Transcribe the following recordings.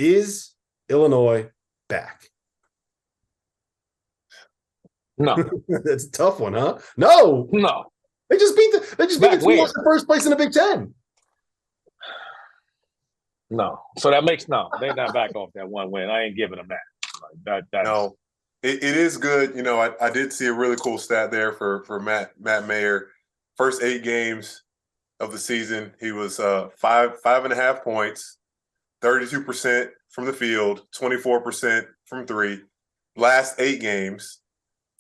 Is Illinois back? No, That's a tough one, huh? No. no. They just beat the Back team when? that's in first place in the Big Ten. No. So that makes no. They're not back off that one win. I ain't giving them that. Like that's No, it is good. I did see a really cool stat there for Matt Mayer. First 8 games of the season, he was 5.5 points, 32% from the field, 24% from three. Last 8 games,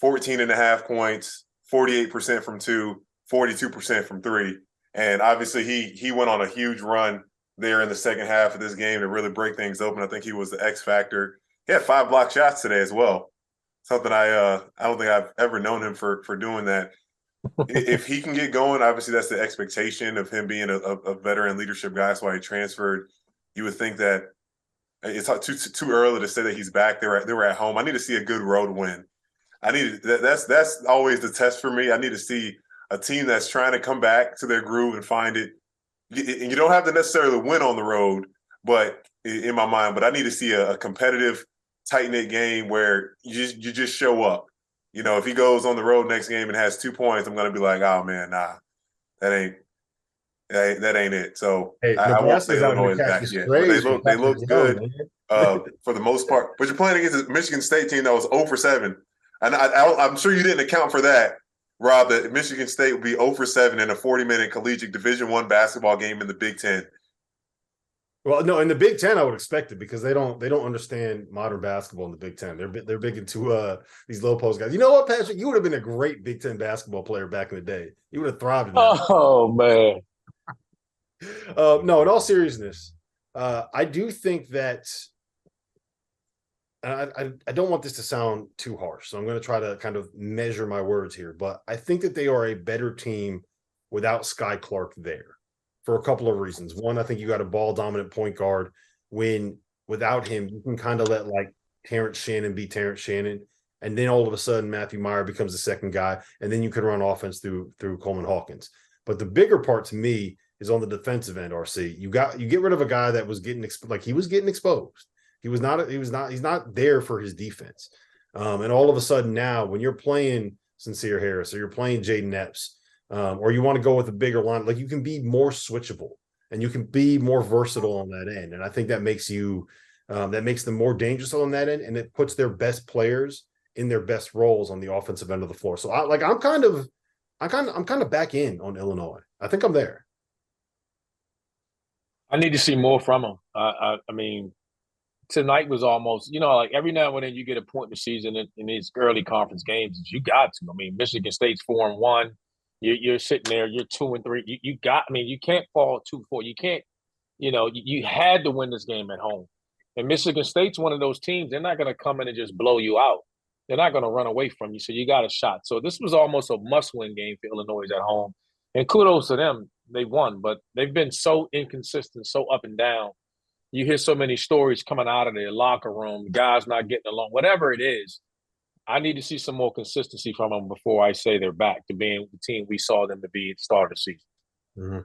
14.5 points, 48% from two, 42% from three. And obviously he went on a huge run there in the second half of this game to really break things open. I think he was the X factor. He had 5 block shots today as well. Something I don't think I've ever known him for doing that. If he can get going, obviously that's the expectation of him being a veteran leadership guy. That's why he transferred. You would think that it's too early to say that he's back. They were at home. I need to see a good road win. That's always the test for me. I need to see a team that's trying to come back to their groove and find it. And you don't have to necessarily win on the road, but in my mind, but I need to see a competitive, tight-knit game where you just show up. If he goes on the road next game and has 2 points, I'm going to be like, oh man, nah, that ain't it. So Hey, I won't say Nebraska's out Illinois here is back catching yet, but strays. they look good Man. for the most part. But you're playing against a Michigan State team that was 0 for 7, and I'm sure you didn't account for that, Rob. That Michigan State would be 0 for 7 in a 40-minute collegiate Division I basketball game in the Big Ten. Well, no, in the Big Ten, I would expect it because they don't understand modern basketball in the Big Ten. They're big into these low post guys. You know what, Patrick? You would have been a great Big Ten basketball player back in the day. You would have thrived in that. oh man. No, in all seriousness, I do think that I don't want this to sound too harsh, so I'm going to try to kind of measure my words here, but I think that they are a better team without Sky Clark there for a couple of reasons. One, I think you got a ball dominant point guard when without him, you can kind of let like Terrence Shannon be Terrence Shannon. And then all of a sudden Matthew Meyer becomes the second guy. And then you can run offense through Coleman Hawkins. But the bigger part to me is on the defensive end, RC. You get rid of a guy that was getting he was getting exposed. He's not there for his defense. And all of a sudden now when you're playing Sincere Harris or you're playing Jaden Epps, or you want to go with a bigger line, like you can be more switchable and you can be more versatile on that end. And I think that makes them more dangerous on that end, and it puts their best players in their best roles on the offensive end of the floor. So I'm kind of back in on Illinois. I think I'm there. I need to see more from him. I mean, tonight was almost, like every now and then you get a point in the season in these early conference games. You got to. I mean, Michigan State's 4-1. You're sitting there. You're 2-3. You got. I mean, you can't fall 2-4. You can't. You had to win this game at home. And Michigan State's one of those teams. They're not going to come in and just blow you out. They're not going to run away from you. So you got a shot. So this was almost a must-win game for Illinois at home. And kudos to them. They won, but they've been so inconsistent, so up and down. You hear so many stories coming out of their locker room, guys not getting along, whatever it is. I need to see some more consistency from them before I say they're back to being the team we saw them to be at the start of the season. Mm-hmm.